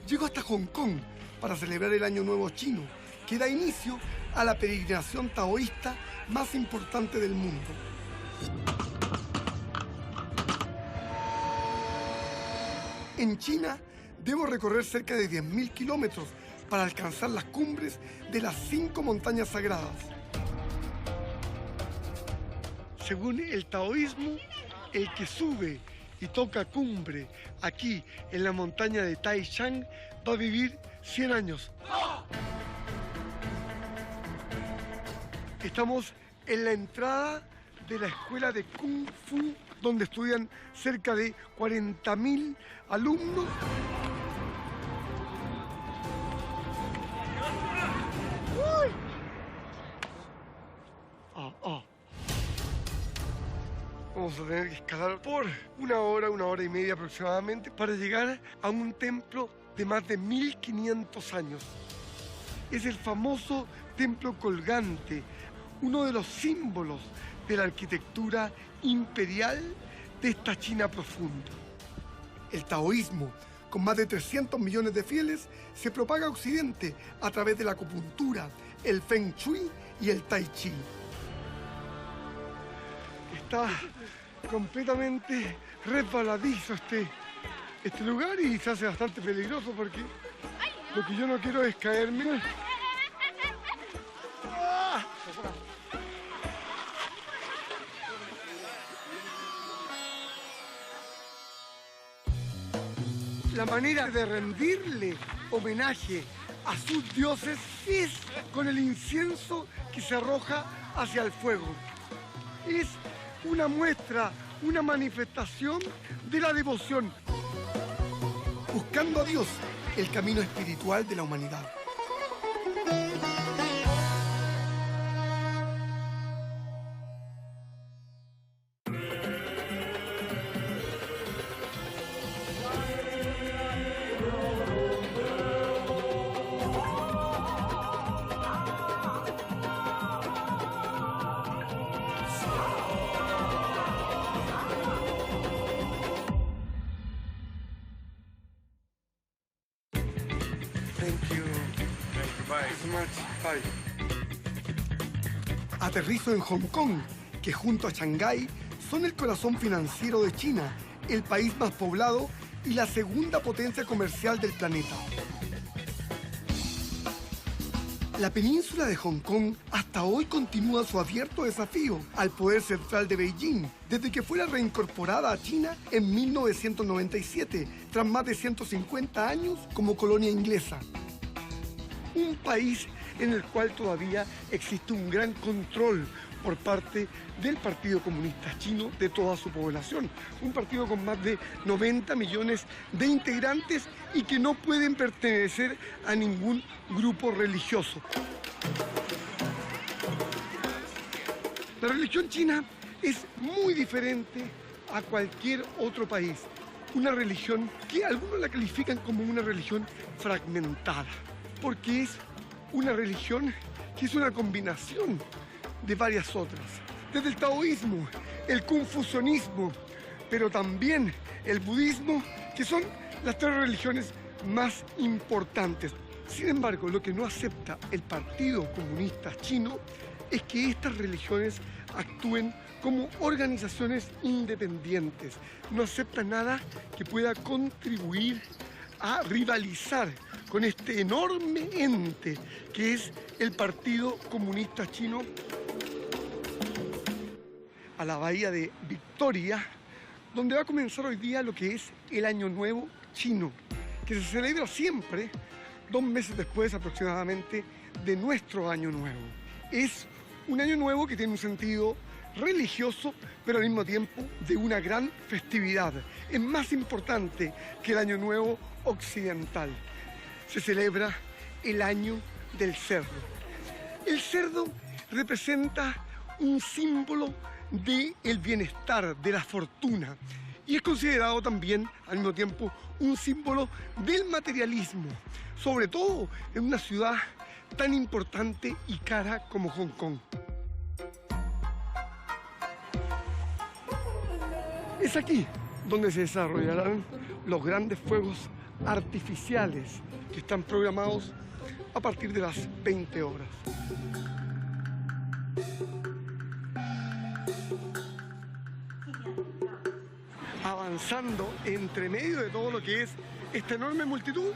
llegó hasta Hong Kong para celebrar el Año Nuevo Chino, que da inicio a la peregrinación taoísta más importante del mundo. En China, debo recorrer cerca de 10.000 kilómetros para alcanzar las cumbres de las 5 montañas sagradas. Según el taoísmo, el que sube y toca cumbre aquí en la montaña de Taishan va a vivir 100 años. Estamos en la entrada de la escuela de Kung Fu, donde estudian cerca de 40.000 alumnos. Vamos a tener que escalar por una hora y media aproximadamente para llegar a un templo de más de 1.500 años. Es el famoso templo colgante, uno de los símbolos de la arquitectura imperial de esta China profunda. El taoísmo, con más de 300 millones de fieles, se propaga a Occidente a través de la acupuntura, el Feng Shui y el Tai Chi. Está completamente resbaladizo este lugar y se hace bastante peligroso porque lo que yo no quiero es caerme. ¡Ah! La manera de rendirle homenaje a sus dioses es con el incienso que se arroja hacia el fuego. Es una muestra, una manifestación de la devoción. Buscando a Dios, el camino espiritual de la humanidad. Aterrizo en Hong Kong, que junto a Shanghái son el corazón financiero de China, el país más poblado y la segunda potencia comercial del planeta. La península de Hong Kong hasta hoy continúa su abierto desafío al poder central de Beijing, desde que fuera reincorporada a China en 1997, tras más de 150 años como colonia inglesa. Un país en el cual todavía existe un gran control por parte del Partido Comunista Chino de toda su población. Un partido con más de 90 millones de integrantes y que no pueden pertenecer a ningún grupo religioso. La religión china es muy diferente a cualquier otro país. Una religión que algunos la califican como una religión fragmentada, porque es una religión que es una combinación de varias otras. Desde el taoísmo, el confucianismo, pero también el budismo, que son las 3 religiones más importantes. Sin embargo, lo que no acepta el Partido Comunista Chino es que estas religiones actúen como organizaciones independientes. No acepta nada que pueda contribuir a rivalizar con este enorme ente que es el Partido Comunista Chino. A la bahía de Victoria, donde va a comenzar hoy día lo que es el Año Nuevo Chino, que se celebra siempre 2 meses después aproximadamente de nuestro Año Nuevo. Es un Año Nuevo que tiene un sentido religioso, pero al mismo tiempo de una gran festividad. Es más importante que el Año Nuevo occidental. Se celebra el Año del Cerdo. El cerdo representa un símbolo del bienestar, de la fortuna, y es considerado también, al mismo tiempo, un símbolo del materialismo, sobre todo en una ciudad tan importante y cara como Hong Kong. Es aquí donde se desarrollarán los grandes fuegos artificiales que están programados a partir de las 20 horas. Avanzando entre medio de todo lo que es esta enorme multitud,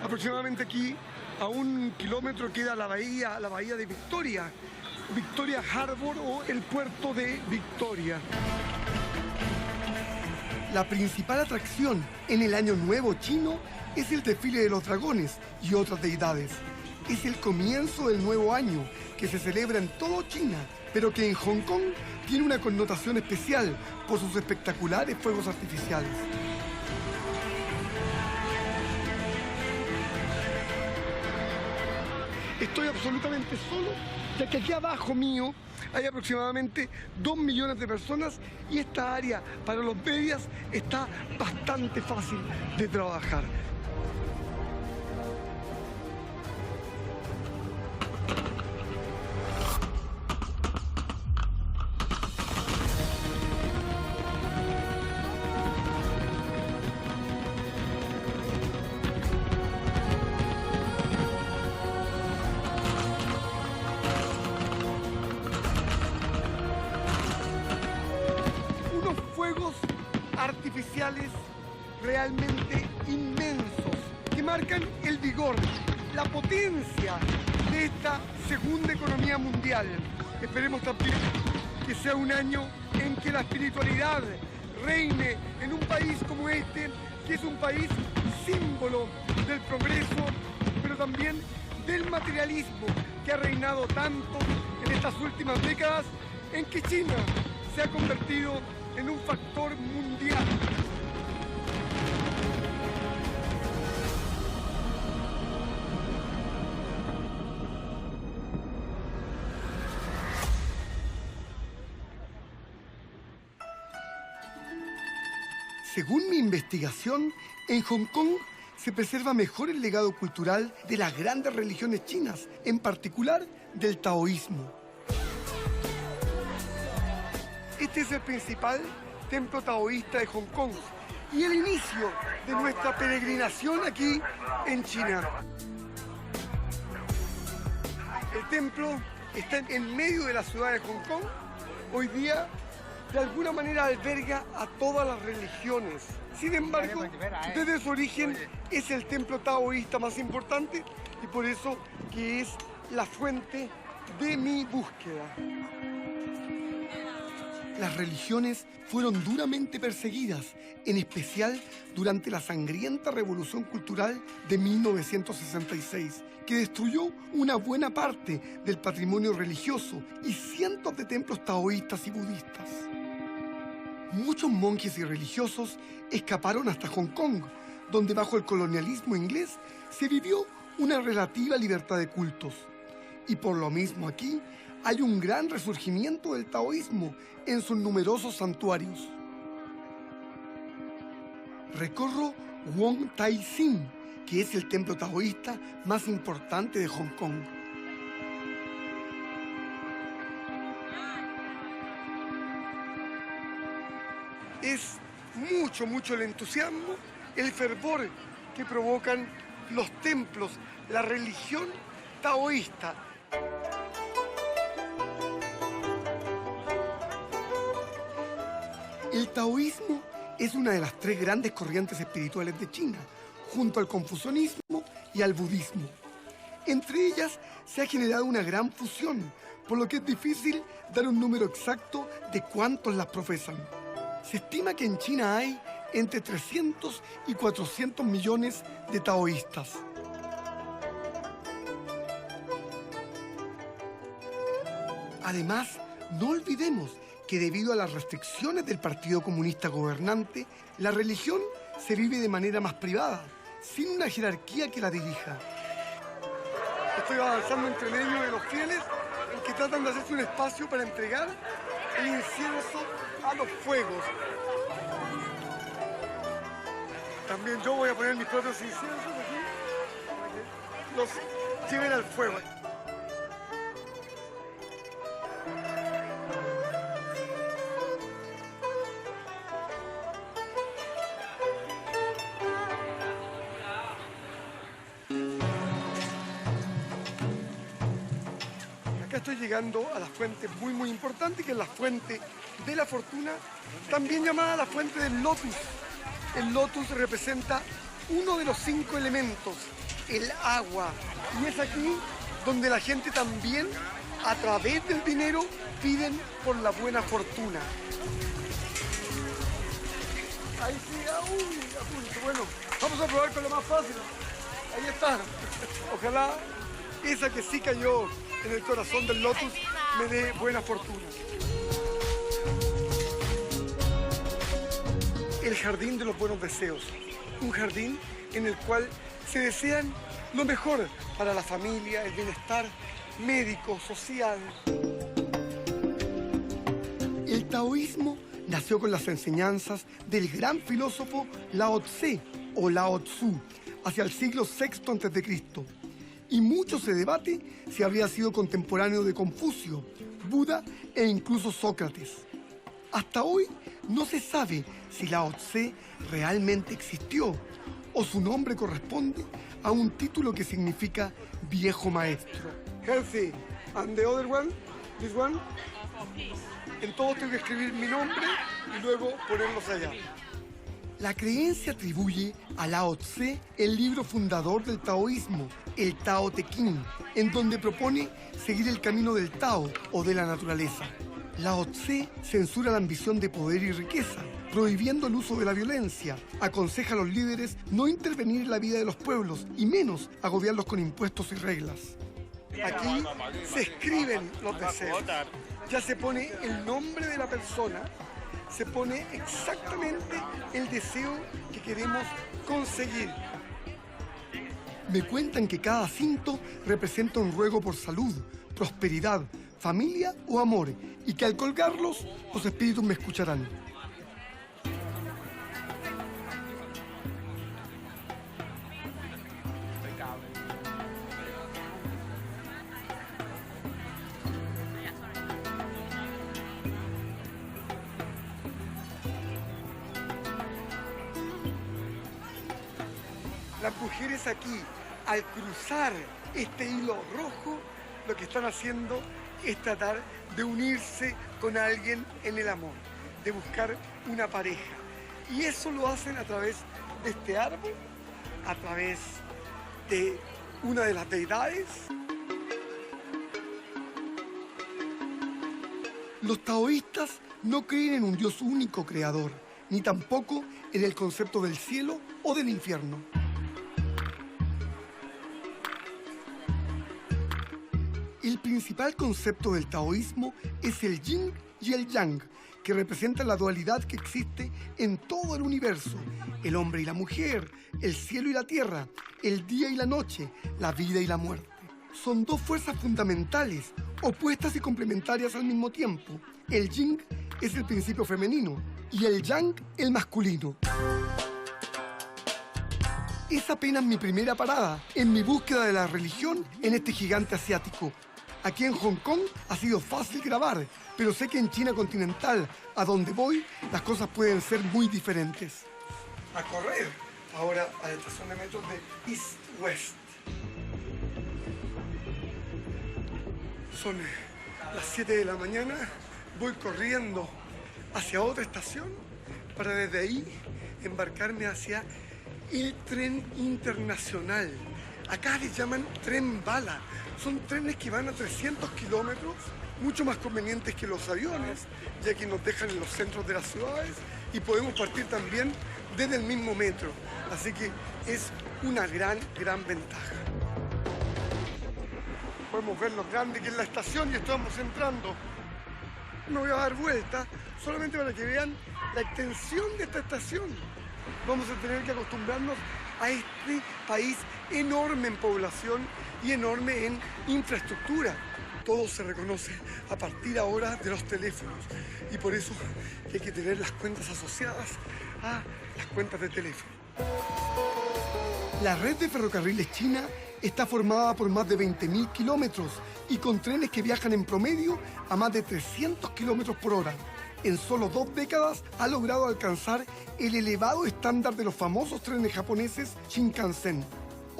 aproximadamente aquí a 1 kilómetro queda la bahía de Victoria, Victoria Harbor o el puerto de Victoria. La principal atracción en el Año Nuevo chino es el desfile de los dragones y otras deidades. Es el comienzo del nuevo año que se celebra en todo China, pero que en Hong Kong tiene una connotación especial por sus espectaculares fuegos artificiales. Estoy absolutamente solo, ya que aquí abajo mío hay aproximadamente 2 millones de personas y esta área para los medias está bastante fácil de trabajar. Fuegos artificiales realmente inmensos que marcan el vigor, la potencia de esta segunda economía mundial. Esperemos también que sea un año en que la espiritualidad reine en un país como este, que es un país símbolo del progreso, pero también del materialismo que ha reinado tanto en estas últimas décadas, en que China se ha convertido en un factor mundial. Según mi investigación, en Hong Kong se preserva mejor el legado cultural de las grandes religiones chinas, en particular del taoísmo. Este es el principal templo taoísta de Hong Kong y el inicio de nuestra peregrinación aquí en China. El templo está en medio de la ciudad de Hong Kong. Hoy día, de alguna manera, alberga a todas las religiones. Sin embargo, desde su origen es el templo taoísta más importante y por eso que es la fuente de mi búsqueda. Las religiones fueron duramente perseguidas, en especial durante la sangrienta Revolución Cultural de 1966, que destruyó una buena parte del patrimonio religioso y cientos de templos taoístas y budistas. Muchos monjes y religiosos escaparon hasta Hong Kong, donde bajo el colonialismo inglés se vivió una relativa libertad de cultos. Y por lo mismo aquí hay un gran resurgimiento del taoísmo en sus numerosos santuarios. Recorro Wong Tai Sin, que es el templo taoísta más importante de Hong Kong. Es mucho el entusiasmo, el fervor que provocan los templos, la religión taoísta. El taoísmo es una de las 3 grandes corrientes espirituales de China, junto al confucianismo y al budismo. Entre ellas se ha generado una gran fusión, por lo que es difícil dar un número exacto de cuántos las profesan. Se estima que en China hay entre 300 y 400 millones de taoístas. Además, no olvidemos que debido a las restricciones del Partido Comunista gobernante, la religión se vive de manera más privada, sin una jerarquía que la dirija. Estoy avanzando entre medio de los fieles en que tratan de hacerse un espacio para entregar el incienso a los fuegos. También yo voy a poner mis propios inciensos aquí para que los lleven al fuego. estoy llegando a la fuente muy importante, que es la fuente de la fortuna, también llamada la fuente del lotus. El lotus representa uno de los 5 elementos, el agua. Y es aquí donde la gente también, a través del dinero, piden por la buena fortuna. Ahí sí, uy, bueno, vamos a probar con lo más fácil. Ahí está. Ojalá esa que sí cayó en el corazón del lotus me dé buena fortuna. El jardín de los buenos deseos. Un jardín en el cual se desean lo mejor para la familia, el bienestar médico, social. El taoísmo nació con las enseñanzas del gran filósofo Lao Tse o Lao Tzu hacia el siglo VI a.C. Y mucho se debate si habría sido contemporáneo de Confucio, Buda e incluso Sócrates. Hasta hoy no se sabe si Lao Tse realmente existió o su nombre corresponde a un título que significa viejo maestro. Healthy. And the other one? This one? En todos tengo que escribir mi nombre y luego ponerlos allá. La creencia atribuye a Lao Tse el libro fundador del taoísmo, el Tao Te Ching, en donde propone seguir el camino del Tao o de la naturaleza. Lao Tse censura la ambición de poder y riqueza, prohibiendo el uso de la violencia. Aconseja a los líderes no intervenir en la vida de los pueblos y menos agobiarlos con impuestos y reglas. Aquí se escriben los deseos. Ya se pone el nombre de la persona, se pone exactamente el deseo que queremos conseguir. Me cuentan que cada cinto representa un ruego por salud, prosperidad, familia o amor, y que al colgarlos, los espíritus me escucharán. Las mujeres aquí, al cruzar este hilo rojo, lo que están haciendo es tratar de unirse con alguien en el amor, de buscar una pareja. Y eso lo hacen a través de este árbol, a través de una de las deidades. Los taoístas no creen en un Dios único creador, ni tampoco en el concepto del cielo o del infierno. El principal concepto del taoísmo es el yin y el yang, que representan la dualidad que existe en todo el universo, el hombre y la mujer, el cielo y la tierra, el día y la noche, la vida y la muerte. Son dos fuerzas fundamentales, opuestas y complementarias al mismo tiempo. El yin es el principio femenino y el yang el masculino. Es apenas mi primera parada en mi búsqueda de la religión en este gigante asiático. Aquí en Hong Kong ha sido fácil grabar, pero sé que en China continental, a donde voy, las cosas pueden ser muy diferentes. A correr, ahora a la estación de metro de East West. Son las 7 de la mañana, voy corriendo hacia otra estación para desde ahí embarcarme hacia el tren internacional. Acá les llaman tren bala. Son trenes que van a 300 kilómetros, mucho más convenientes que los aviones, ya que nos dejan en los centros de las ciudades y podemos partir también desde el mismo metro. Así que es una gran ventaja. Podemos ver lo grande que es la estación y estamos entrando. No voy a dar vuelta, solamente para que vean la extensión de esta estación. Vamos a tener que acostumbrarnos a este país enorme en población y enorme en infraestructura. Todo se reconoce a partir ahora de los teléfonos y por eso hay que tener las cuentas asociadas a las cuentas de teléfono. La red de ferrocarriles china está formada por más de 20.000 kilómetros y con trenes que viajan en promedio a más de 300 kilómetros por hora. En solo 2 décadas ha logrado alcanzar el elevado estándar de los famosos trenes japoneses Shinkansen.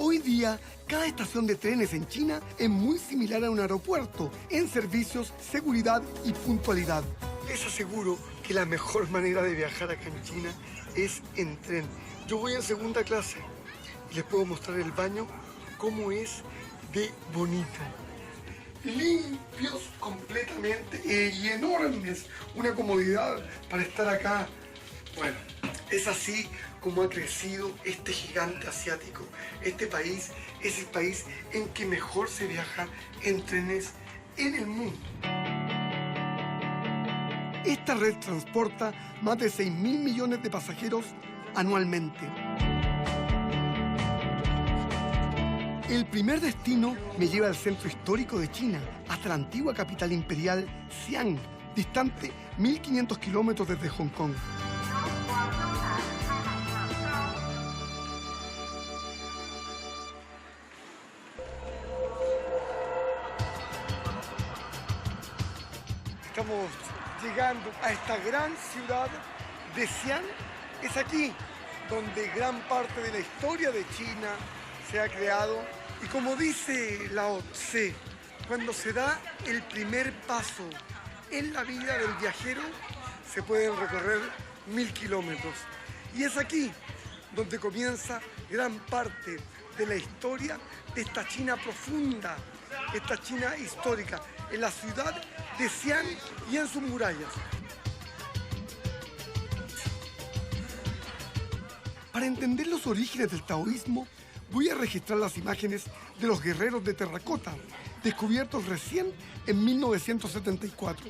Hoy día, cada estación de trenes en China es muy similar a un aeropuerto en servicios, seguridad y puntualidad. Les aseguro que la mejor manera de viajar acá en China es en tren. Yo voy en segunda clase y les puedo mostrar el baño cómo es de bonito. Limpios completamente y enormes. Una comodidad para estar acá. Bueno, es así como ha crecido este gigante asiático. Este país es el país en que mejor se viaja en trenes en el mundo. Esta red transporta más de 6.000 millones de pasajeros anualmente. El primer destino me lleva al centro histórico de China, hasta la antigua capital imperial, Xi'an, distante 1.500 kilómetros desde Hong Kong. Estamos llegando a esta gran ciudad de Xi'an. Es aquí donde gran parte de la historia de China se ha creado. Y como dice Lao Tse, cuando se da el primer paso en la vida del viajero, se pueden recorrer 1.000 kilómetros. Y es aquí donde comienza gran parte de la historia de esta China profunda, esta China histórica, en la ciudad de Xi'an y en sus murallas. Para entender los orígenes del taoísmo, voy a registrar las imágenes de los guerreros de terracota, descubiertos recién en 1974.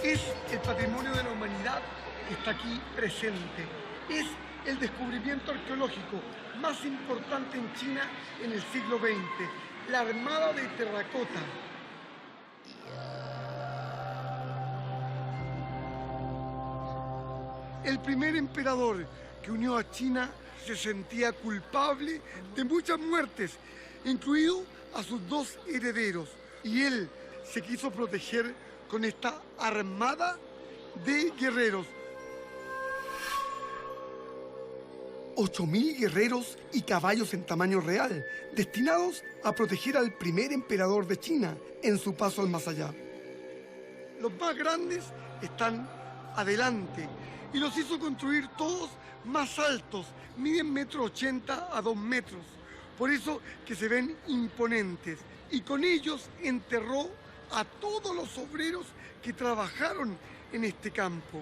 Es el patrimonio de la humanidad que está aquí presente. Es el descubrimiento arqueológico más importante en China en el siglo XX, la Armada de Terracota. El primer emperador que unió a China se sentía culpable de muchas muertes, incluido a sus dos herederos, y él se quiso proteger con esta armada de guerreros. 8.000 guerreros y caballos en tamaño real, destinados a proteger al primer emperador de China en su paso al más allá. Los más grandes están adelante y los hizo construir todos más altos, miden 1,80 m a 2 metros, por eso que se ven imponentes. Y con ellos enterró a todos los obreros que trabajaron en este campo.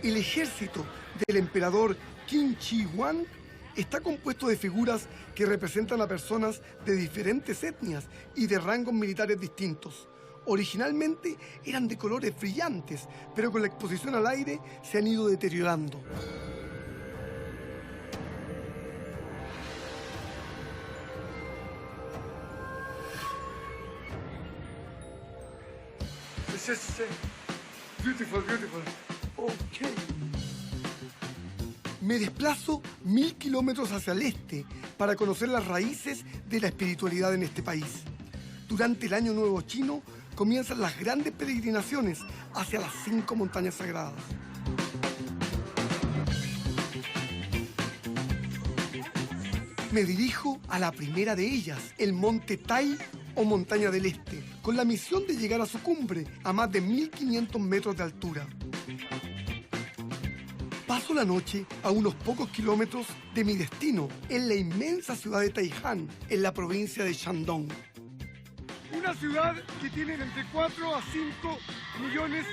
El ejército del emperador Qin Shi Huang está compuesto de figuras que representan a personas de diferentes etnias y de rangos militares distintos. Originalmente eran de colores brillantes, pero con la exposición al aire se han ido deteriorando. Beautiful, beautiful. Okay. Me desplazo 1.000 kilómetros hacia el este para conocer las raíces de la espiritualidad en este país. Durante el Año Nuevo Chino comienzan las grandes peregrinaciones hacia las 5 montañas sagradas. Me dirijo a la primera de ellas, el Monte Tai o Montaña del Este, con la misión de llegar a su cumbre a más de 1.500 metros de altura. Paso la noche a unos pocos kilómetros de mi destino, en la inmensa ciudad de Taihan, en la provincia de Shandong. Una ciudad que tiene entre 4 a 5 millones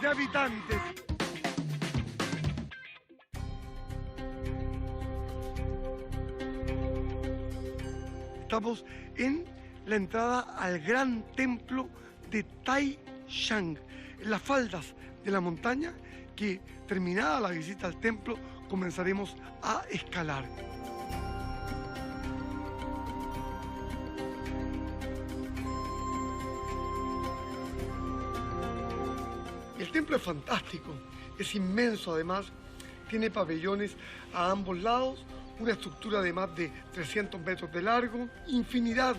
de habitantes. Estamos en la entrada al gran templo de Taishan, en las faldas de la montaña que, terminada la visita al templo, comenzaremos a escalar. El templo es fantástico, es inmenso además, tiene pabellones a ambos lados, una estructura de más de 300 metros de largo, infinidad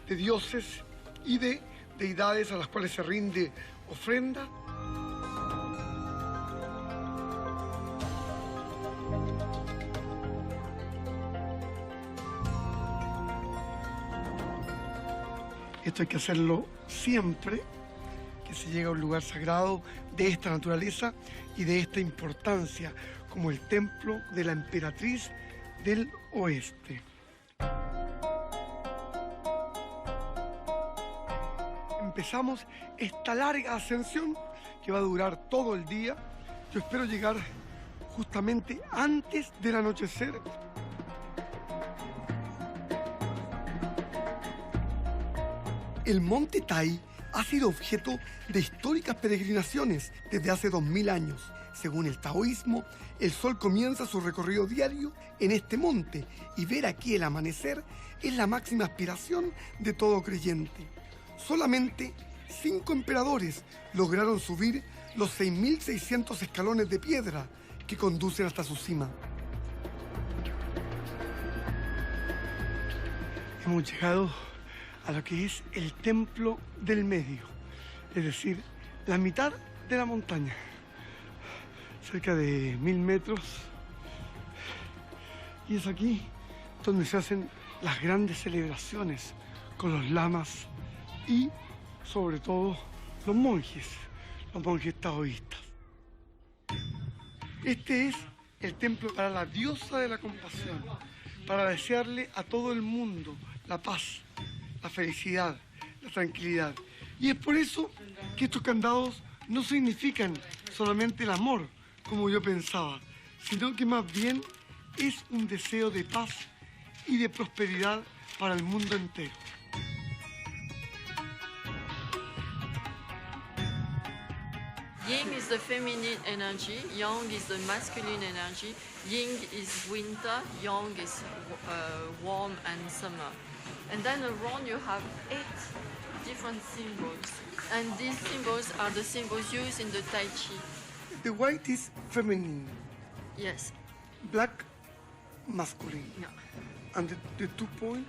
de dioses y de deidades a las cuales se rinde ofrenda. Esto hay que hacerlo siempre que se llega a un lugar sagrado de esta naturaleza y de esta importancia, como el templo de la emperatriz del oeste. Empezamos esta larga ascensión que va a durar todo el día. Yo espero llegar justamente antes del anochecer. El monte Tai ha sido objeto de históricas peregrinaciones desde hace 2000 años. Según el taoísmo, el sol comienza su recorrido diario en este monte y ver aquí el amanecer es la máxima aspiración de todo creyente. Solamente 5 emperadores lograron subir los 6.600 escalones de piedra que conducen hasta su cima. Hemos llegado a lo que es el templo del medio, es decir, la mitad de la montaña, cerca de 1000 metros, y es aquí donde se hacen las grandes celebraciones con los lamas y sobre todo los monjes taoístas. Este es el templo para la diosa de la compasión, para desearle a todo el mundo la paz, la felicidad, la tranquilidad. Y es por eso que estos candados no significan solamente el amor, como yo pensaba, sino que más bien es un deseo de paz y de prosperidad para el mundo entero. Yin is the feminine energy, Yang is the masculine energy. Yin is winter, Yang is warm and summer. And then around you have 8 different symbols. And these symbols are the symbols used in the Tai Chi. The white is feminine. Yes. Black, masculine. Yeah. And the 2 point?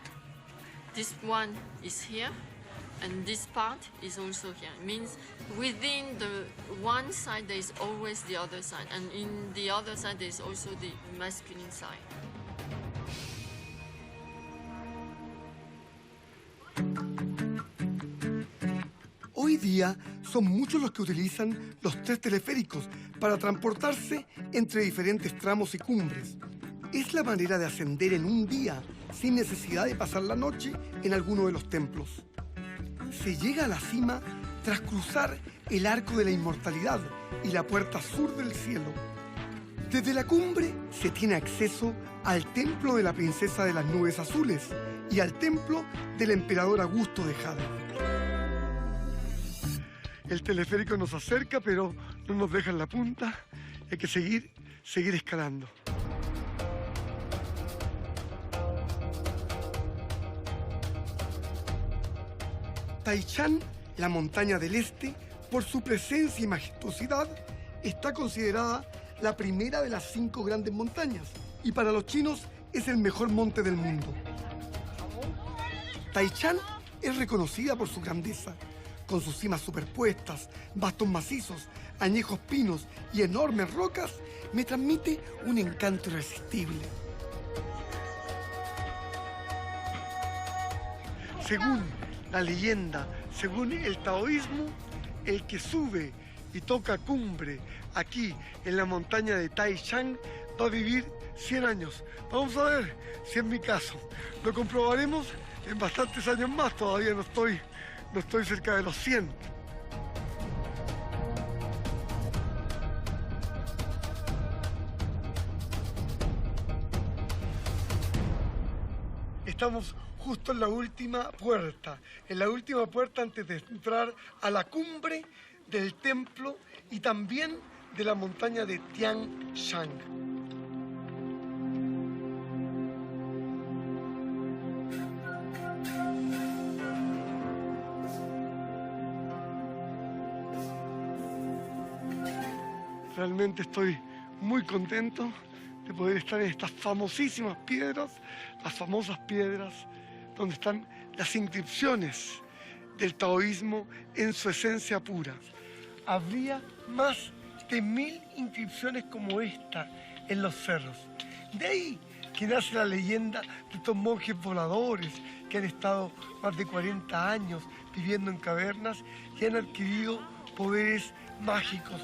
This one is here, and this part is also here. It means within the one side there is always the other side, and in the other side there is also the masculine side. Hoy día son muchos los que utilizan los 3 teleféricos para transportarse entre diferentes tramos y cumbres. Es la manera de ascender en un día sin necesidad de pasar la noche en alguno de los templos. Se llega a la cima tras cruzar el Arco de la Inmortalidad y la Puerta Sur del Cielo. Desde la cumbre se tiene acceso al Templo de la Princesa de las Nubes Azules y al Templo del Emperador Augusto de Jade. El teleférico nos acerca, pero no nos deja en la punta. Hay que seguir escalando. Taichan, la montaña del este, por su presencia y majestuosidad, está considerada la primera de las 5 grandes montañas y para los chinos es el mejor monte del mundo. Taichan es reconocida por su grandeza, con sus cimas superpuestas, vastos macizos, añejos pinos y enormes rocas, me transmite un encanto irresistible. Según la leyenda, según el taoísmo, el que sube y toca cumbre aquí en la montaña de Taichan va a vivir 100 años. Vamos a ver si es mi caso. Lo comprobaremos en bastantes años más. Todavía no estoy cerca de los 100. Estamos justo en la última puerta antes de entrar a la cumbre del templo y también de la montaña de Tian Shan. Realmente estoy muy contento de poder estar en estas famosísimas piedras, las famosas piedras donde están las inscripciones del taoísmo en su esencia pura. Habría más de 1000 inscripciones como esta en los cerros. De ahí que nace la leyenda de estos monjes voladores que que han estado más de 40 años viviendo en cavernas y han adquirido poderes mágicos.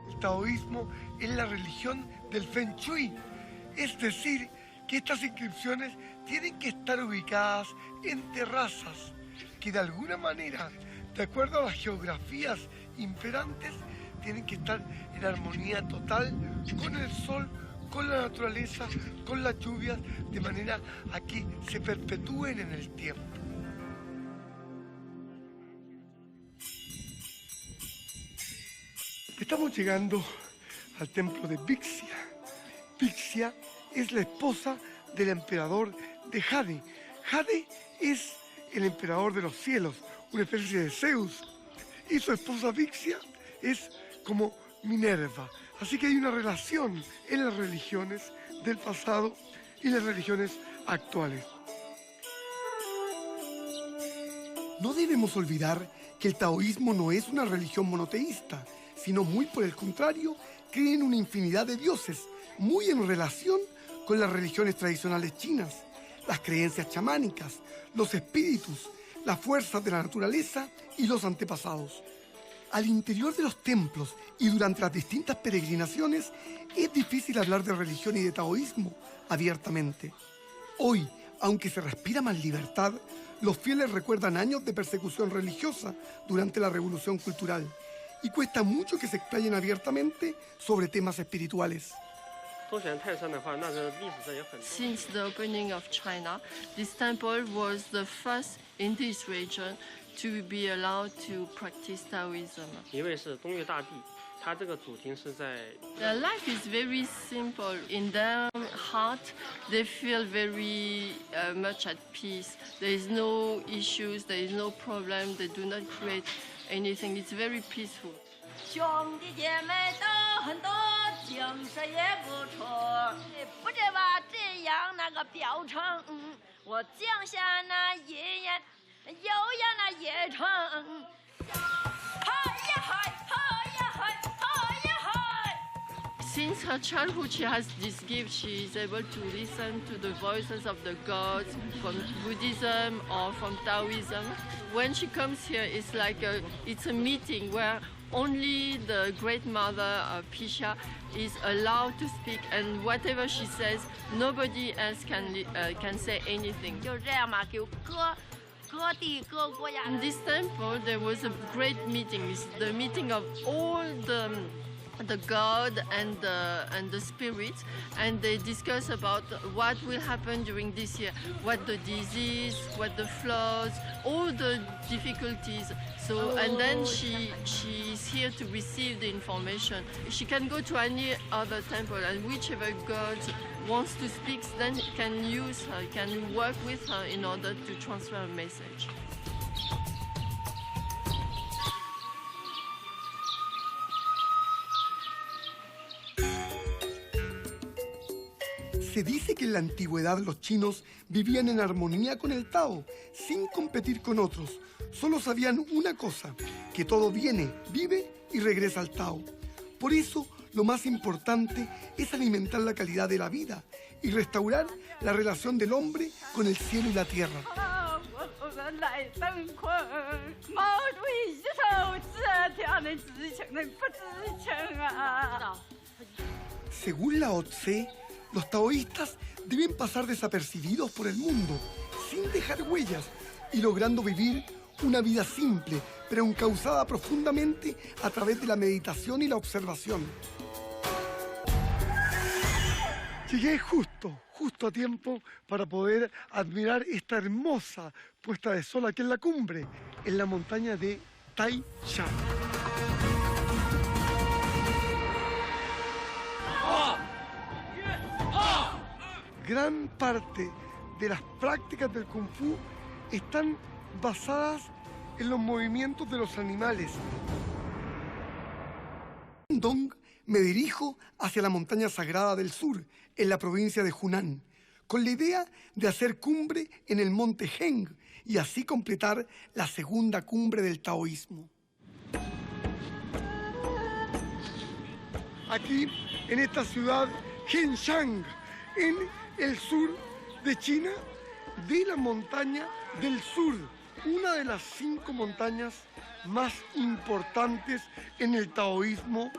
El taoísmo es la religión del Feng Shui, es decir, que estas inscripciones tienen que estar ubicadas en terrazas que de alguna manera, de acuerdo a las geografías imperantes, tienen que estar en armonía total con el sol, con la naturaleza, con las lluvias, de manera a que se perpetúen en el tiempo. Estamos llegando al templo de Vixia. Vixia es la esposa del emperador de Jade. Jade es el emperador de los cielos, una especie de Zeus. Y su esposa Vixia es como Minerva. Así que hay una relación en las religiones del pasado y las religiones actuales. No debemos olvidar que el taoísmo no es una religión monoteísta, sino muy por el contrario, cree en una infinidad de dioses, muy en relación con las religiones tradicionales chinas, las creencias chamánicas, los espíritus, las fuerzas de la naturaleza y los antepasados. Al interior de los templos y durante las distintas peregrinaciones es difícil hablar de religión y de taoísmo abiertamente. Hoy, aunque se respira más libertad, los fieles recuerdan años de persecución religiosa durante la Revolución Cultural y cuesta mucho que se explayen abiertamente sobre temas espirituales. Since the opening of China, this temple was the first in this region to be allowed to practice Taoism. Their life is very simple. In their heart, they feel very much at peace. There is no issues, there is no problem, they do not create anything. It's very peaceful. 兄弟姐妹都很多，精神也不错。不知吧这样那个表情，我降下那一眼，又呀那夜城。嗨呀嗨，嗨呀嗨，嗨呀嗨。 Since her childhood, she has this gift. She is able to listen to the voices of the gods from Buddhism or from Taoism. When she comes here, it's like it's a meeting where only the great mother, Pisha, is allowed to speak, and whatever she says, nobody else can say anything. 就这样嘛，给各地各国呀。 In this temple, there was a great meeting. It's the meeting of all the god and the spirits, and they discuss about what will happen during this year, what the disease, what the floods, all the difficulties. So and then she is here to receive the information. She can go to any other temple, and whichever god wants to speak, then can use her, can work with her in order to transfer a message. Se dice que en la antigüedad los chinos vivían en armonía con el Tao, sin competir con otros. Solo sabían una cosa, que todo viene, vive y regresa al Tao. Por eso, lo más importante es alimentar la calidad de la vida y restaurar la relación del hombre con el cielo y la tierra. Según Lao Tse, los taoístas deben pasar desapercibidos por el mundo, sin dejar huellas y logrando vivir una vida simple, pero encauzada profundamente a través de la meditación y la observación. Llegué justo a tiempo para poder admirar esta hermosa puesta de sol aquí en la cumbre, en la montaña de Taishan. Gran parte de las prácticas del Kung Fu están basadas en los movimientos de los animales. En Dong me dirijo hacia la montaña sagrada del sur, en la provincia de Hunan, con la idea de hacer cumbre en el monte Heng y así completar la segunda cumbre del taoísmo. Aquí, en esta ciudad, Henshan, en el sur de China, de la montaña del sur, una de las 5 montañas más importantes en el taoísmo.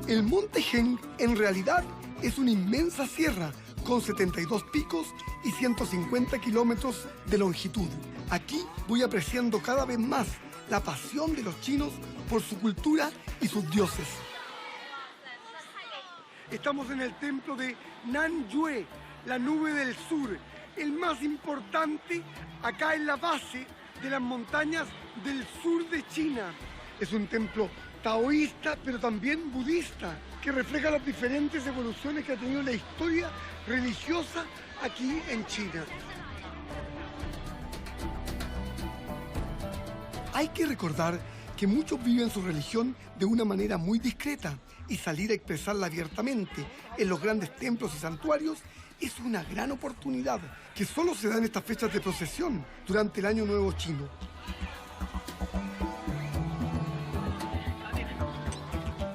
El monte Heng en realidad es una inmensa sierra con 72 picos y 150 kilómetros de longitud. Aquí voy apreciando cada vez más la pasión de los chinos por su cultura y sus dioses. Estamos en el templo de Nanyue, la nube del sur, el más importante acá en la base de las montañas del sur de China. Es un templo taoísta, pero también budista, que refleja las diferentes evoluciones que ha tenido la historia religiosa aquí en China. Hay que recordar que muchos viven su religión de una manera muy discreta y salir a expresarla abiertamente en los grandes templos y santuarios es una gran oportunidad que solo se da en estas fechas de procesión durante el Año Nuevo Chino.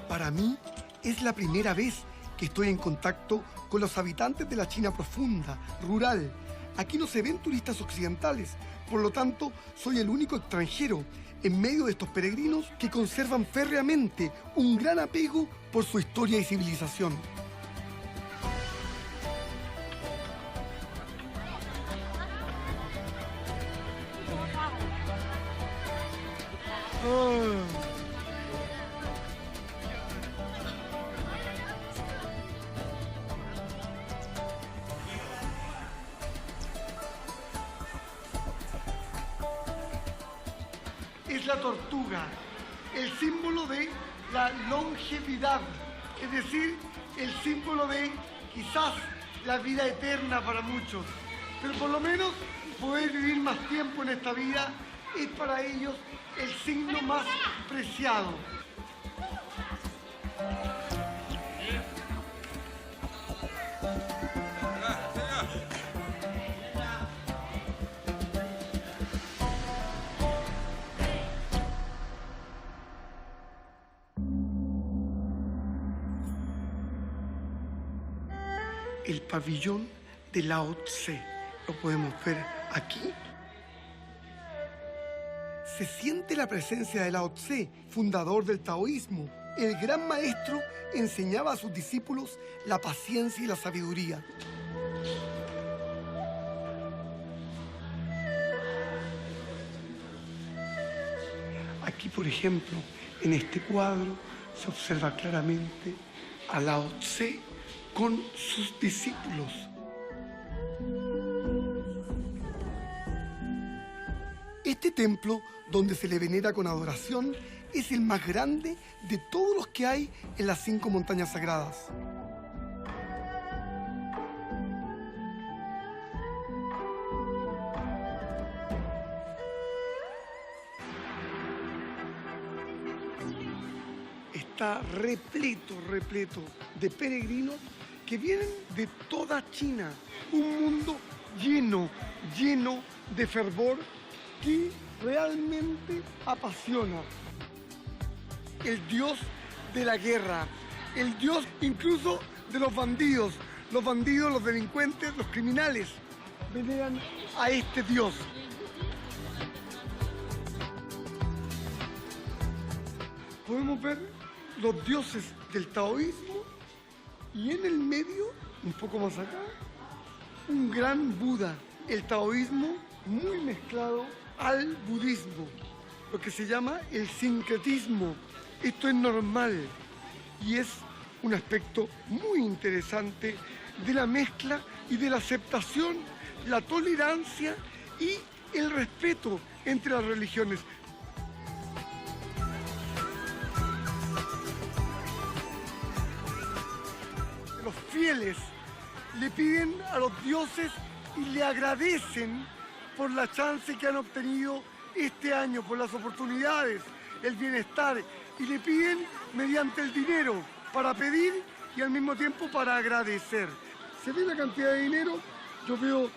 Para mí es la primera vez que estoy en contacto con los habitantes de la China profunda, rural. Aquí no se ven turistas occidentales, por lo tanto soy el único extranjero en medio de estos peregrinos que conservan férreamente un gran apego por su historia y civilización. Es la tortuga, el símbolo de la longevidad, es decir, el símbolo de quizás la vida eterna para muchos, pero por lo menos poder vivir más tiempo en esta vida es para ellos el signo más preciado. El pabellón de Lao Tse, lo podemos ver aquí. Se siente la presencia de Lao Tse, fundador del taoísmo. El gran maestro enseñaba a sus discípulos la paciencia y la sabiduría. Aquí, por ejemplo, en este cuadro se observa claramente a Lao Tse con sus discípulos. Este templo, donde se le venera con adoración, es el más grande de todos los que hay en las 5 montañas sagradas. Está repleto de peregrinos que vienen de toda China, un mundo lleno de fervor que realmente apasiona. El dios de la guerra, el dios incluso de los bandidos, los delincuentes, los criminales, veneran a este dios. Podemos ver los dioses del taoísmo y en el medio, un poco más acá, un gran Buda. El taoísmo muy mezclado al budismo, lo que se llama el sincretismo. Esto es normal y es un aspecto muy interesante de la mezcla y de la aceptación, la tolerancia y el respeto entre las religiones. Los fieles le piden a los dioses y le agradecen por la chance que han obtenido este año, por las oportunidades, el bienestar, y le piden mediante el dinero para pedir y al mismo tiempo para agradecer. Se ve la cantidad de dinero, yo veo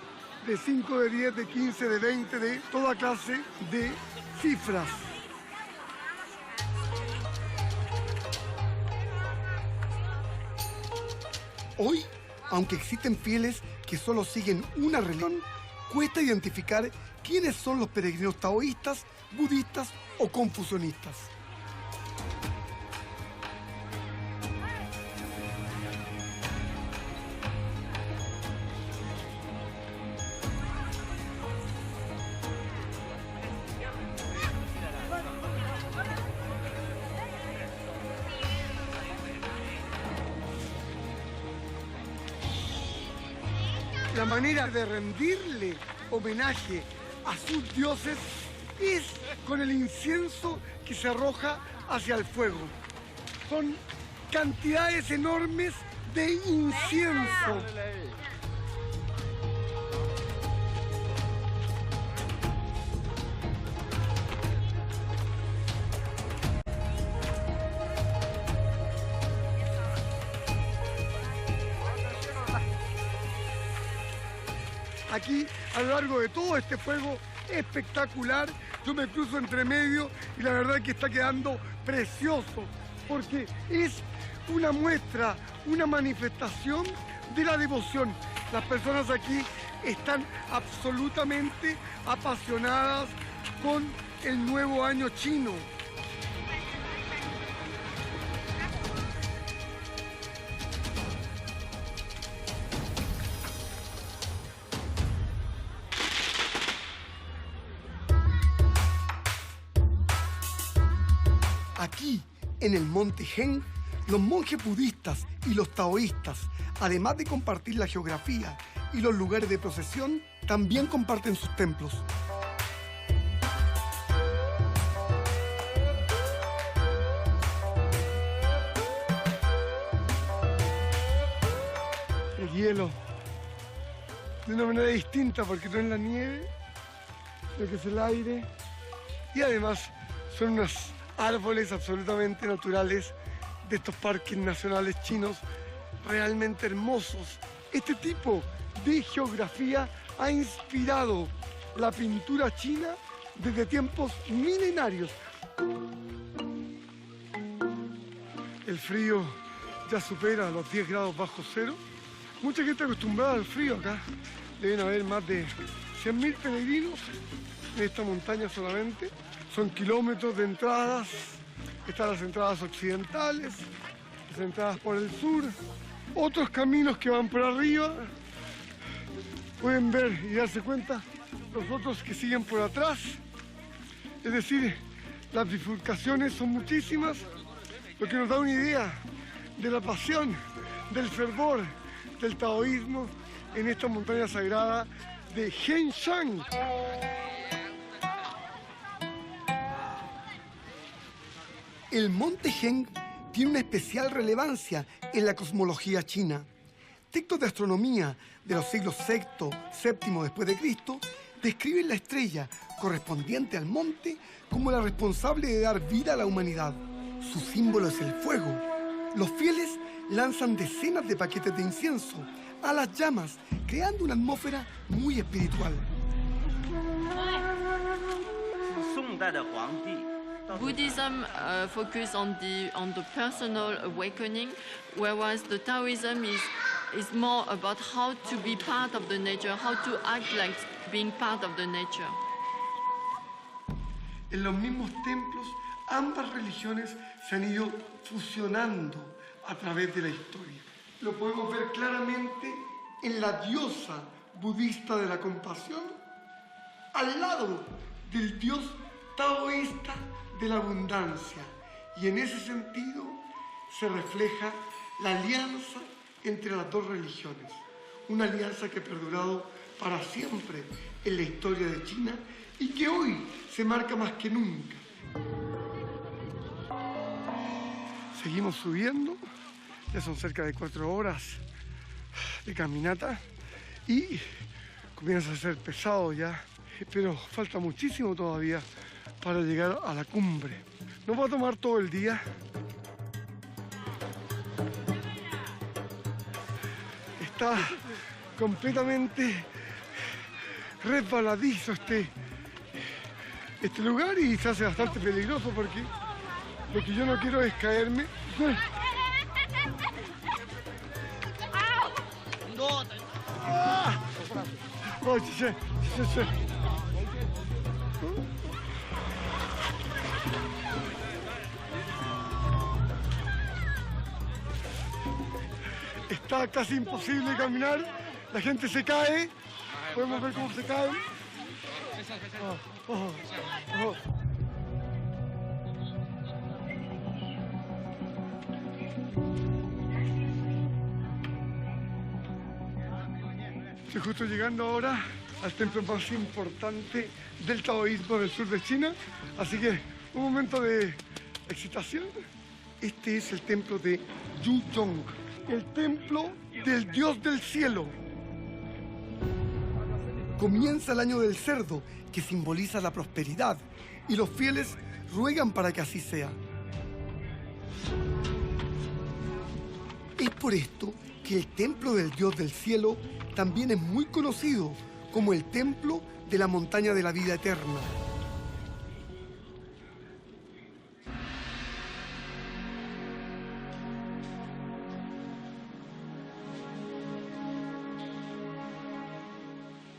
de 5, de 10, de 15, de 20, de toda clase de cifras. Hoy Aunque existen fieles que solo siguen una religión, cuesta identificar quiénes son los peregrinos taoístas, budistas o confucionistas. La manera de rendirle homenaje a sus dioses es con el incienso que se arroja hacia el fuego. Son cantidades enormes de incienso. Aquí, a lo largo de todo este fuego espectacular, yo me cruzo entre medio y la verdad es que está quedando precioso, porque es una muestra, una manifestación de la devoción. Las personas aquí están absolutamente apasionadas con el nuevo año chino. Aquí, en el Monte Hen, los monjes budistas y los taoístas, además de compartir la geografía y los lugares de procesión, también comparten sus templos. El hielo, de una manera distinta, porque no es la nieve, lo que es el aire, y además son unos árboles absolutamente naturales de estos parques nacionales chinos realmente hermosos. Este tipo de geografía ha inspirado la pintura china desde tiempos milenarios. El frío ya supera los 10 grados bajo cero. Mucha gente acostumbrada al frío acá. Deben haber más de 100.000 peregrinos en esta montaña solamente. Son kilómetros de entradas. Están las entradas occidentales, las entradas por el sur, otros caminos que van por arriba. Pueden ver y darse cuenta los otros que siguen por atrás. Es decir, las bifurcaciones son muchísimas, lo que nos da una idea de la pasión, del fervor del taoísmo en esta montaña sagrada de Henshan. El monte Hen tiene una especial relevancia en la cosmología china. Textos de astronomía de los siglos VI, VII después de Cristo describen la estrella correspondiente al monte como la responsable de dar vida a la humanidad. Su símbolo es el fuego. Los fieles lanzan decenas de paquetes de incienso a las llamas, creando una atmósfera muy espiritual. Buddhism focuses on the personal awakening, whereas the Taoism is more about how to be part of the nature, how to act like being part of the nature. En los mismos templos, ambas religiones se han ido fusionando a través de la historia. Lo podemos ver claramente en la diosa budista de la compasión, al lado del dios taoísta de la abundancia. Y en ese sentido se refleja la alianza entre las dos religiones. Una alianza que ha perdurado para siempre en la historia de China y que hoy se marca más que nunca. Seguimos subiendo, ya son cerca de 4 horas de caminata y comienza a ser pesado ya, pero falta muchísimo todavía para llegar a la cumbre. Nos va a tomar todo el día. Está completamente resbaladizo este lugar y se hace bastante peligroso porque lo que yo no quiero es caerme. Ah. Oh, sí. Está casi imposible caminar, la gente se cae, podemos ver cómo se caen. Oh. Estoy justo llegando ahora al templo más importante del taoísmo del sur de China, así que un momento de excitación. Este es el templo de Yuzhong, el templo del dios del cielo. Comienza el año del cerdo, que simboliza la prosperidad, y los fieles ruegan para que así sea. Es por esto que el templo del dios del cielo también es muy conocido como el templo de la montaña de la vida eterna.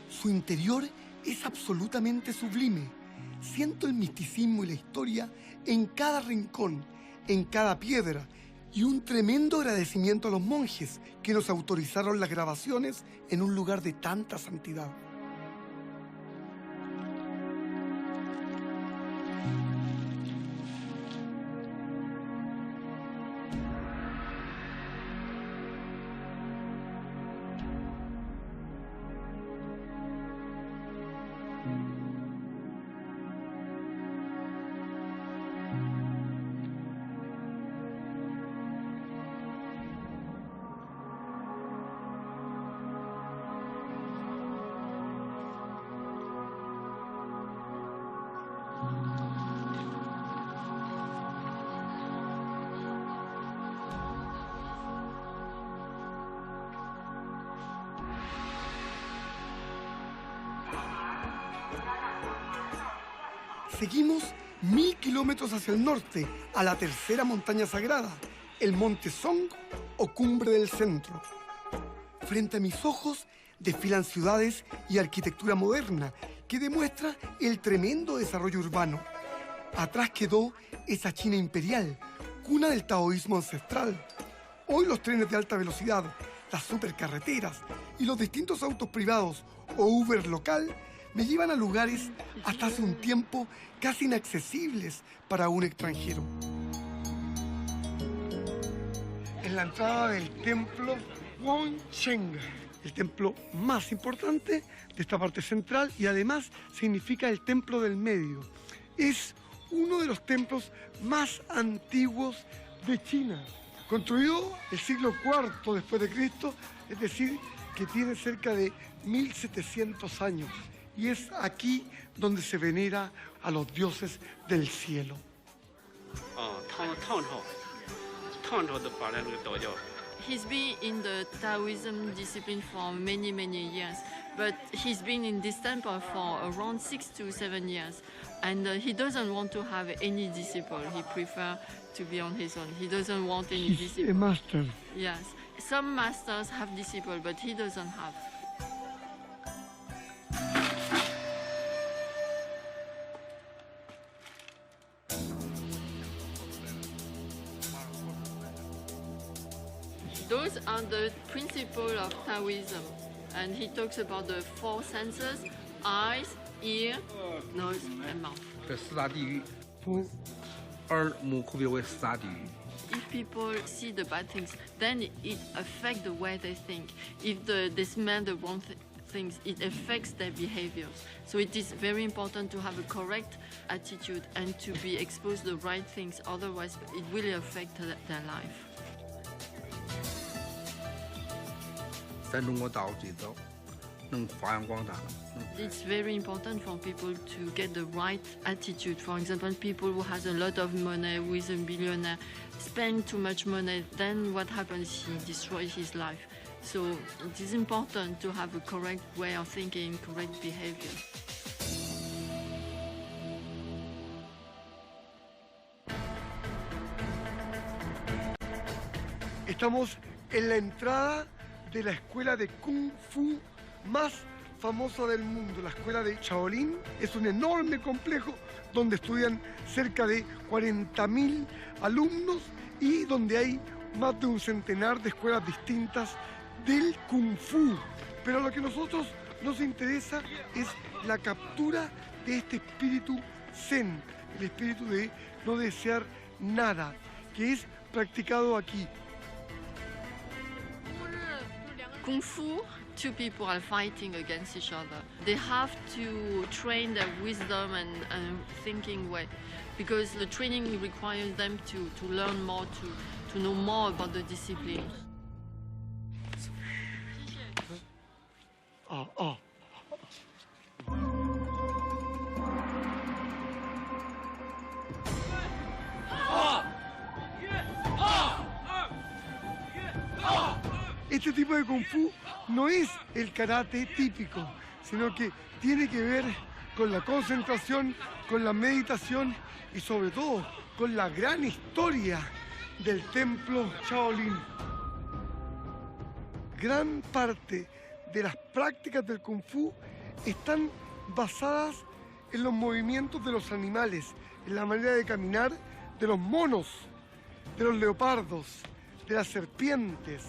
Su interior es absolutamente sublime. Siento el misticismo y la historia en cada rincón, en cada piedra, y un tremendo agradecimiento a los monjes que nos autorizaron las grabaciones en un lugar de tanta santidad. Seguimos 1000 kilómetros hacia el norte, a la tercera montaña sagrada, el Monte Song o Cumbre del Centro. Frente a mis ojos desfilan ciudades y arquitectura moderna que demuestra el tremendo desarrollo urbano. Atrás quedó esa China imperial, cuna del taoísmo ancestral. Hoy los trenes de alta velocidad, las supercarreteras y los distintos autos privados o Uber local me llevan a lugares hasta hace un tiempo casi inaccesibles para un extranjero. En la entrada del templo Wangcheng, el templo más importante de esta parte central y además significa el templo del medio. Es uno de los templos más antiguos de China, construido el siglo IV después de Cristo, es decir, que tiene cerca de 1700 años. Y es aquí donde se venera a los dioses del cielo. He's been in the Taoism discipline for many years, but he's been in this temple for around 6 to 7 years, and he doesn't want to have any disciple. He prefers to be on his own. He doesn't want any He's disciple. a master. Yes, some masters have disciple, but he doesn't have. Those are the principles of Taoism, and he talks about the 4 senses: eyes, ear, nose, and mouth. 这四大地狱，耳目区别为四大地狱。 If people see the bad things, then it affects the way they think. If they smell the wrong things, it affects their behaviors. So it is very important to have a correct attitude and to be exposed to the right things. Otherwise, it will affect their life. 咱中国道最早能发扬光大。 It's very important for people to get the right attitude. For example, people who has a lot of money, who is a billionaire, spend too much money, then what happens? He destroys his life. So it is important to have a correct way of thinking, correct behavior. Estamos en la entrada de la escuela de Kung Fu más famosa del mundo. La escuela de Shaolin es un enorme complejo donde estudian cerca de 40.000 alumnos y donde hay más de un centenar de escuelas distintas del Kung Fu. Pero lo que a nosotros nos interesa es la captura de este espíritu Zen, el espíritu de no desear nada, que es practicado aquí. Kung Fu, two people are fighting against each other. They have to train their wisdom and thinking way, because the training requires them to learn more, to know more about the discipline. Este tipo de Kung Fu no es el karate típico, sino que tiene que ver con la concentración, con la meditación y sobre todo con la gran historia del templo Shaolin. Gran parte de las prácticas del Kung Fu están basadas en los movimientos de los animales, en la manera de caminar de los monos, de los leopardos, de las serpientes.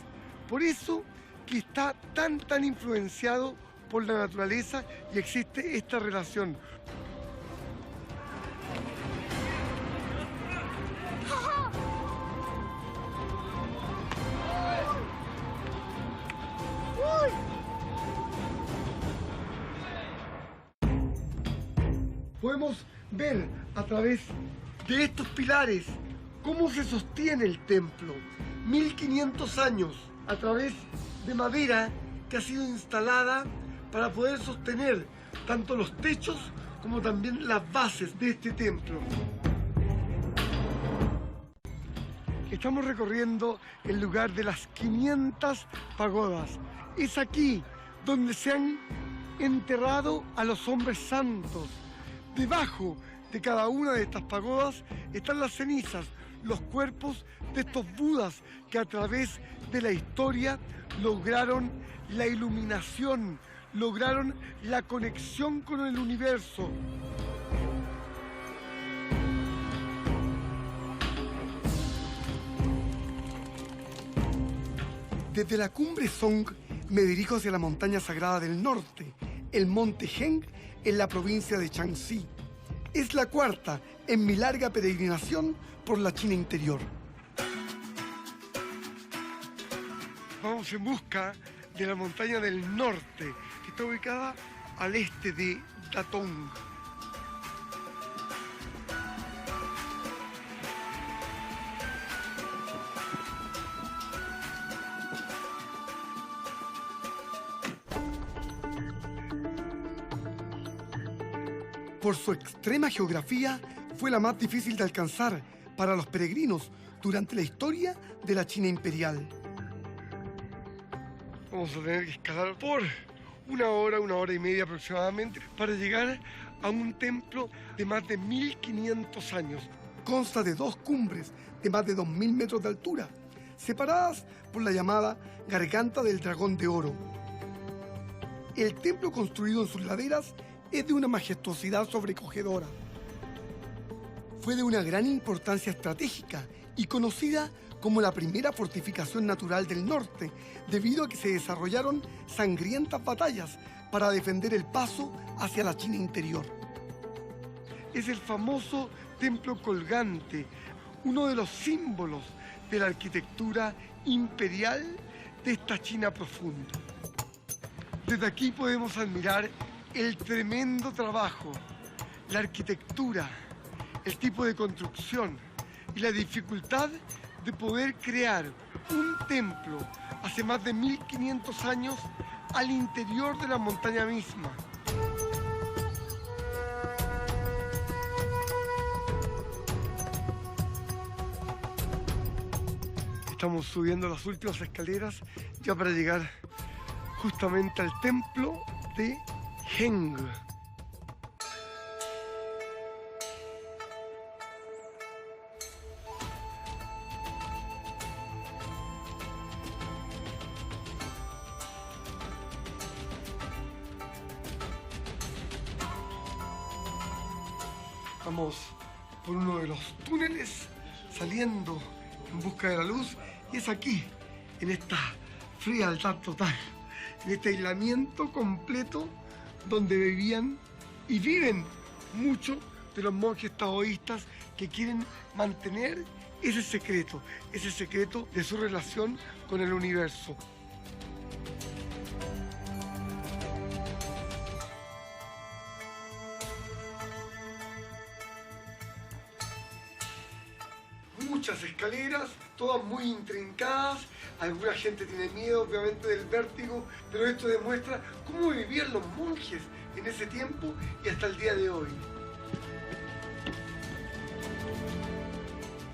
Por eso que está tan influenciado por la naturaleza y existe esta relación. Podemos ver a través de estos pilares cómo se sostiene el templo. 1500 años a través de madera que ha sido instalada para poder sostener tanto los techos como también las bases de este templo. Estamos recorriendo el lugar de las 500 pagodas. Es aquí donde se han enterrado a los hombres santos. Debajo de cada una de estas pagodas están las cenizas, los cuerpos de estos budas que a través de la historia lograron la iluminación, lograron la conexión con el universo. Desde la cumbre Song me dirijo hacia la montaña sagrada del norte, el monte Heng, en la provincia de Shaanxi. Es la cuarta en mi larga peregrinación por la China interior. Vamos en busca de la montaña del norte, que está ubicada al este de Datong. Por su extrema geografía, fue la más difícil de alcanzar para los peregrinos durante la historia de la China imperial. Vamos a tener que escalar por una hora y media aproximadamente para llegar a un templo de más de 1500 años. Consta de dos cumbres de más de 2000 metros de altura, separadas por la llamada Garganta del Dragón de Oro. El templo, construido en sus laderas, es de una majestuosidad sobrecogedora. Fue de una gran importancia estratégica y conocida como la primera fortificación natural del norte, debido a que se desarrollaron sangrientas batallas para defender el paso hacia la China interior. Es el famoso templo colgante, uno de los símbolos de la arquitectura imperial de esta China profunda. Desde aquí podemos admirar el tremendo trabajo, la arquitectura, el tipo de construcción y la dificultad de poder crear un templo hace más de 1500 años al interior de la montaña misma. Estamos subiendo las últimas escaleras ya para llegar justamente al templo de Heng. Estamos por uno de los túneles saliendo en busca de la luz y es aquí, en esta frialdad total, en este aislamiento completo donde vivían y viven muchos de los monjes taoístas que quieren mantener ese secreto de su relación con el universo. Muchas escaleras, todas muy intrincadas, alguna gente tiene miedo obviamente del vértigo, pero esto demuestra cómo vivían los monjes en ese tiempo y hasta el día de hoy.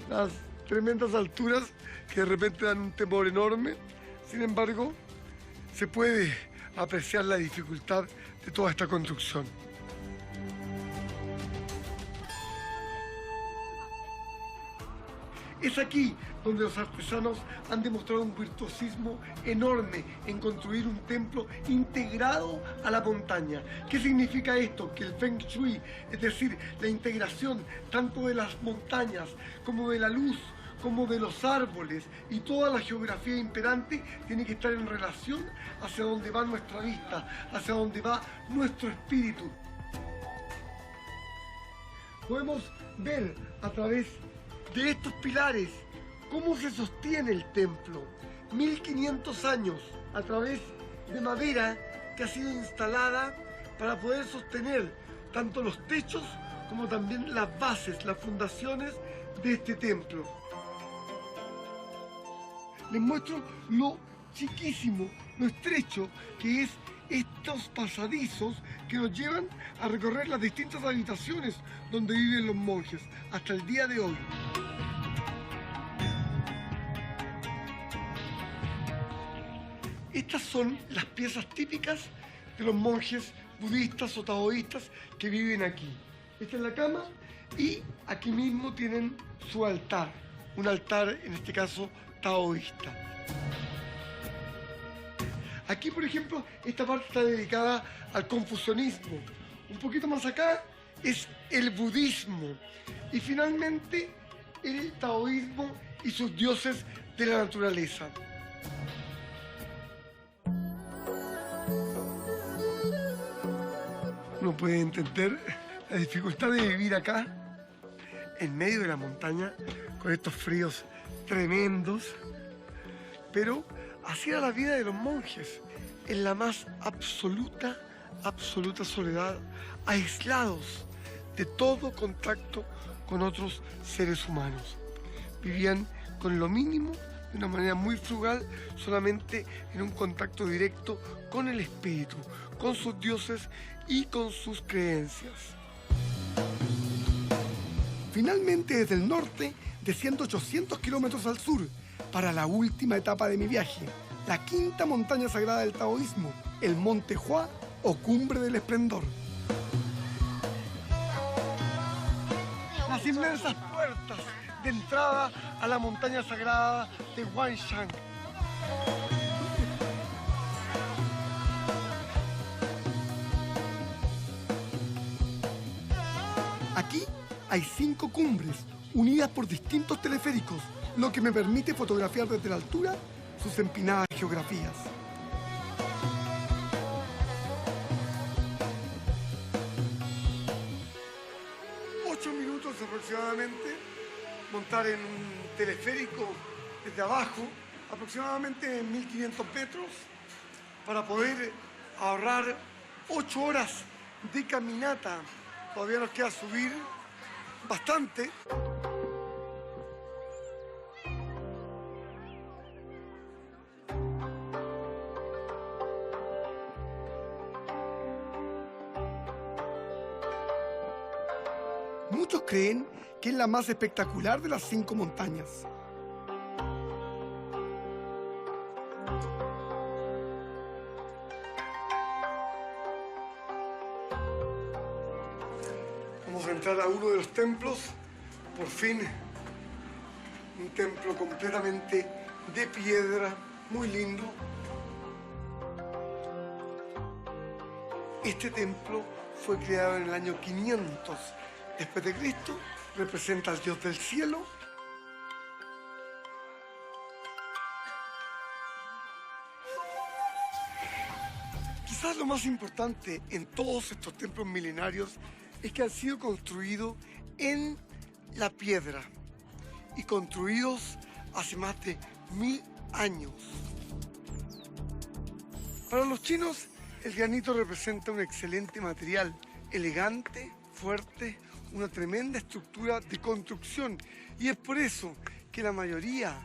Las tremendas alturas que de repente dan un temor enorme, sin embargo, se puede apreciar la dificultad de toda esta construcción. Es aquí donde los artesanos han demostrado un virtuosismo enorme en construir un templo integrado a la montaña. ¿Qué significa esto? Que el Feng Shui, es decir, la integración tanto de las montañas como de la luz, como de los árboles y toda la geografía imperante tiene que estar en relación hacia donde va nuestra vista, hacia donde va nuestro espíritu. Podemos ver a través de estos pilares cómo se sostiene el templo. 1500 años a través de madera que ha sido instalada para poder sostener tanto los techos como también las bases, las fundaciones de este templo. Les muestro lo chiquísimo, lo estrecho que es estos pasadizos que nos llevan a recorrer las distintas habitaciones donde viven los monjes hasta el día de hoy. Estas son las piezas típicas de los monjes budistas o taoístas que viven aquí. Esta es la cama y aquí mismo tienen su altar, un altar en este caso taoísta. Aquí, por ejemplo, esta parte está dedicada al confucianismo. Un poquito más acá es el budismo. Y finalmente, el taoísmo y sus dioses de la naturaleza. Uno puede entender la dificultad de vivir acá, en medio de la montaña, con estos fríos tremendos. Pero así era la vida de los monjes, en la más absoluta soledad, aislados de todo contacto con otros seres humanos. Vivían con lo mínimo, de una manera muy frugal, solamente en un contacto directo con el espíritu, con sus dioses y con sus creencias. Finalmente, desde el norte, desciendo 800 kilómetros al sur, para la última etapa de mi viaje, la quinta montaña sagrada del taoísmo, el Monte Hua o Cumbre del Esplendor. Las inmensas puertas de entrada a la montaña sagrada de Huangshan. Aquí hay 5 cumbres, unidas por distintos teleféricos, lo que me permite fotografiar desde la altura sus empinadas geografías. Minutos aproximadamente, montar en un teleférico desde abajo, aproximadamente 1500 metros, para poder ahorrar 8 horas de caminata. Todavía nos queda subir bastante. Muchos creen que es la más espectacular de las 5 montañas. Vamos a entrar a uno de los templos, por fin, un templo completamente de piedra, muy lindo. Este templo fue creado en el año 500 después de Cristo, representa al Dios del cielo. Quizás lo más importante en todos estos templos milenarios es que han sido construidos en la piedra y construidos hace más de 1000 años. Para los chinos, el granito representa un excelente material, elegante, fuerte, una tremenda estructura de construcción, y es por eso que la mayoría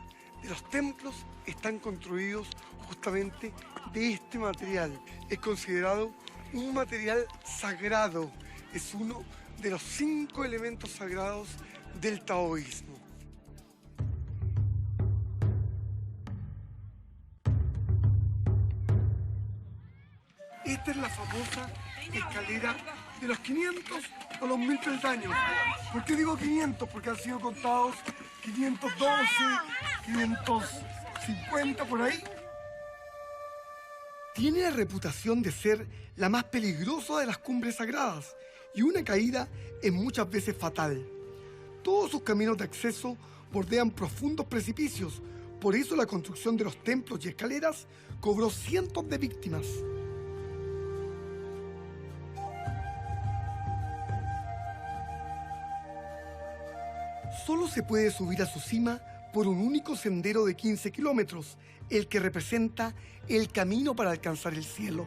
de los templos están construidos justamente de este material. Es considerado un material sagrado, es uno de los 5 elementos sagrados del taoísmo. Esta es la famosa escalera de los 500 o los 1000 peldaños. ¿Por qué digo 500? Porque han sido contados 512, 550 por ahí. Tiene la reputación de ser la más peligrosa de las cumbres sagradas y una caída es muchas veces fatal. Todos sus caminos de acceso bordean profundos precipicios, por eso la construcción de los templos y escaleras cobró cientos de víctimas. Solo se puede subir a su cima por un único sendero de 15 kilómetros, el que representa el camino para alcanzar el cielo.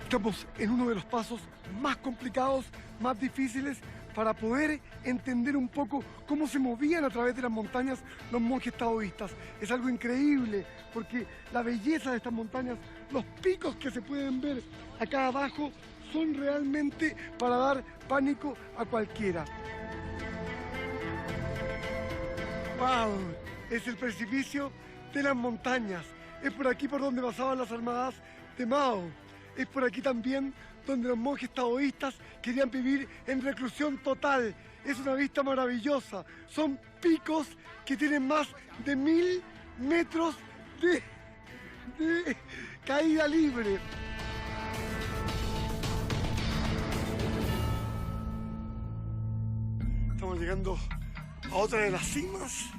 Estamos en uno de los pasos más complicados, más difíciles, para poder entender un poco cómo se movían a través de las montañas los monjes taoístas. Es algo increíble, porque la belleza de estas montañas, los picos que se pueden ver acá abajo, son realmente para dar pánico a cualquiera. ¡Wow! Es el precipicio de las montañas. Es por aquí por donde pasaban las armadas de Mao. Es por aquí también donde los monjes taoístas querían vivir en reclusión total. Es una vista maravillosa. Son picos que tienen más de 1000 metros de caída libre. Estamos llegando a otra de las cimas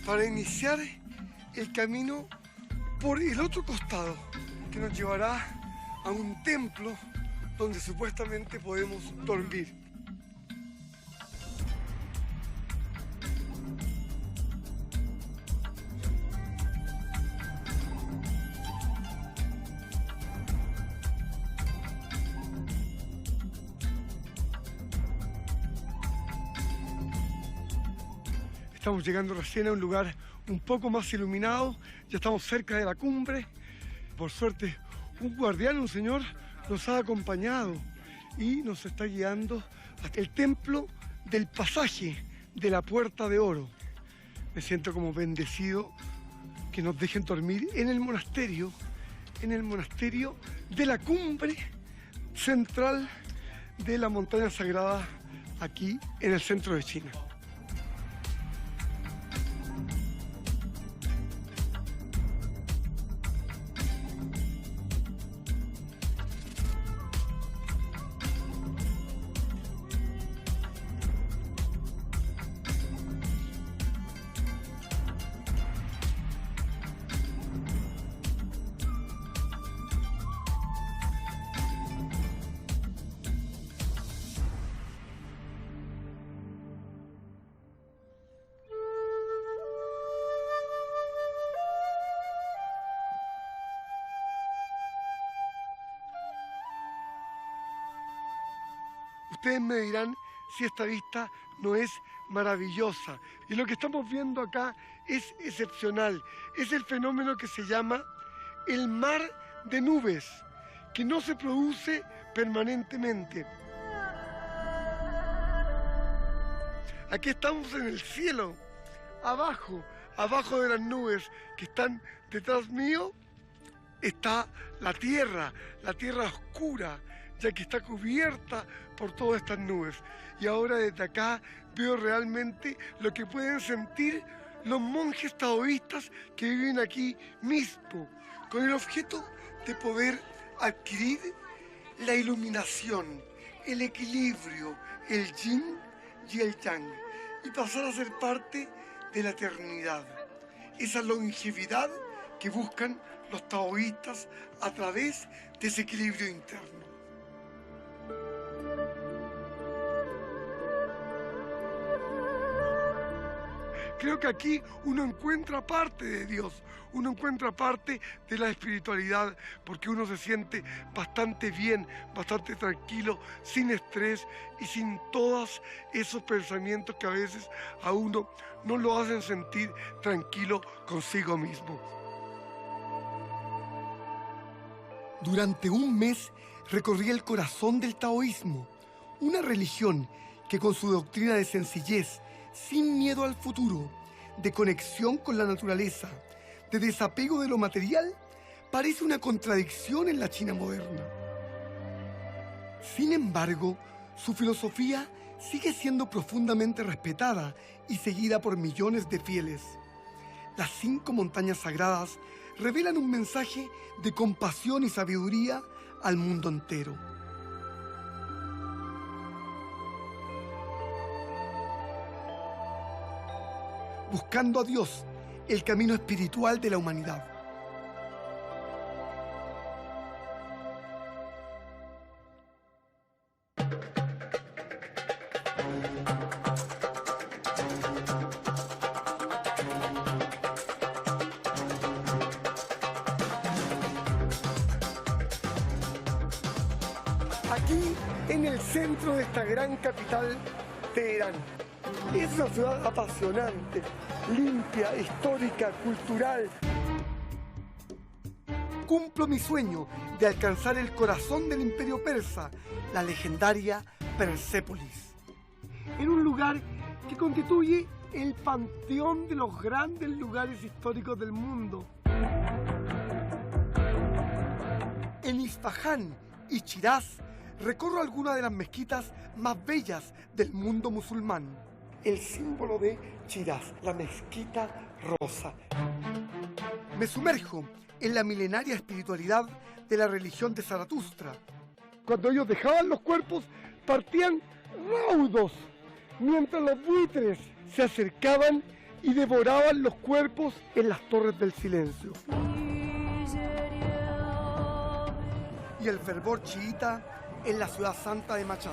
para iniciar el camino por el otro costado, que nos llevará a un templo donde supuestamente podemos dormir. Estamos llegando recién a un lugar un poco más iluminado, ya estamos cerca de la cumbre. Por suerte, un guardián, un señor, nos ha acompañado y nos está guiando hasta el templo del pasaje de la Puerta de Oro. Me siento como bendecido que nos dejen dormir en el monasterio de la cumbre central de la montaña sagrada aquí en el centro de China. Ustedes me dirán si esta vista no es maravillosa. Y lo que estamos viendo acá es excepcional. Es el fenómeno que se llama el mar de nubes, que no se produce permanentemente. Aquí estamos en el cielo, abajo de las nubes que están detrás mío, está la tierra oscura, ya que está cubierta por todas estas nubes. Y ahora desde acá veo realmente lo que pueden sentir los monjes taoístas que viven aquí mismo, con el objeto de poder adquirir la iluminación, el equilibrio, el yin y el yang, y pasar a ser parte de la eternidad. Esa longevidad que buscan los taoístas a través de ese equilibrio interno. Creo que aquí uno encuentra parte de Dios, uno encuentra parte de la espiritualidad, porque uno se siente bastante bien, bastante tranquilo, sin estrés y sin todos esos pensamientos que a veces a uno no lo hacen sentir tranquilo consigo mismo. Durante un mes recorrí el corazón del taoísmo, una religión que con su doctrina de sencillez, sin miedo al futuro, de conexión con la naturaleza, de desapego de lo material, parece una contradicción en la China moderna. Sin embargo, su filosofía sigue siendo profundamente respetada y seguida por millones de fieles. Las 5 montañas sagradas revelan un mensaje de compasión y sabiduría al mundo entero. Buscando a Dios, el camino espiritual de la humanidad. Aquí, en el centro de esta gran capital, Teherán. Es una ciudad apasionante, limpia, histórica, cultural. Cumplo mi sueño de alcanzar el corazón del imperio persa, la legendaria Persépolis. En un lugar que constituye el panteón de los grandes lugares históricos del mundo. En Isfahán y Shiraz recorro algunas de las mezquitas más bellas del mundo musulmán. El símbolo de Shiraz, la mezquita rosa. Me sumerjo en la milenaria espiritualidad de la religión de Zaratustra. Cuando ellos dejaban los cuerpos, partían raudos, mientras los buitres se acercaban y devoraban los cuerpos en las torres del silencio. Y el fervor chiita en la ciudad santa de Mashhad.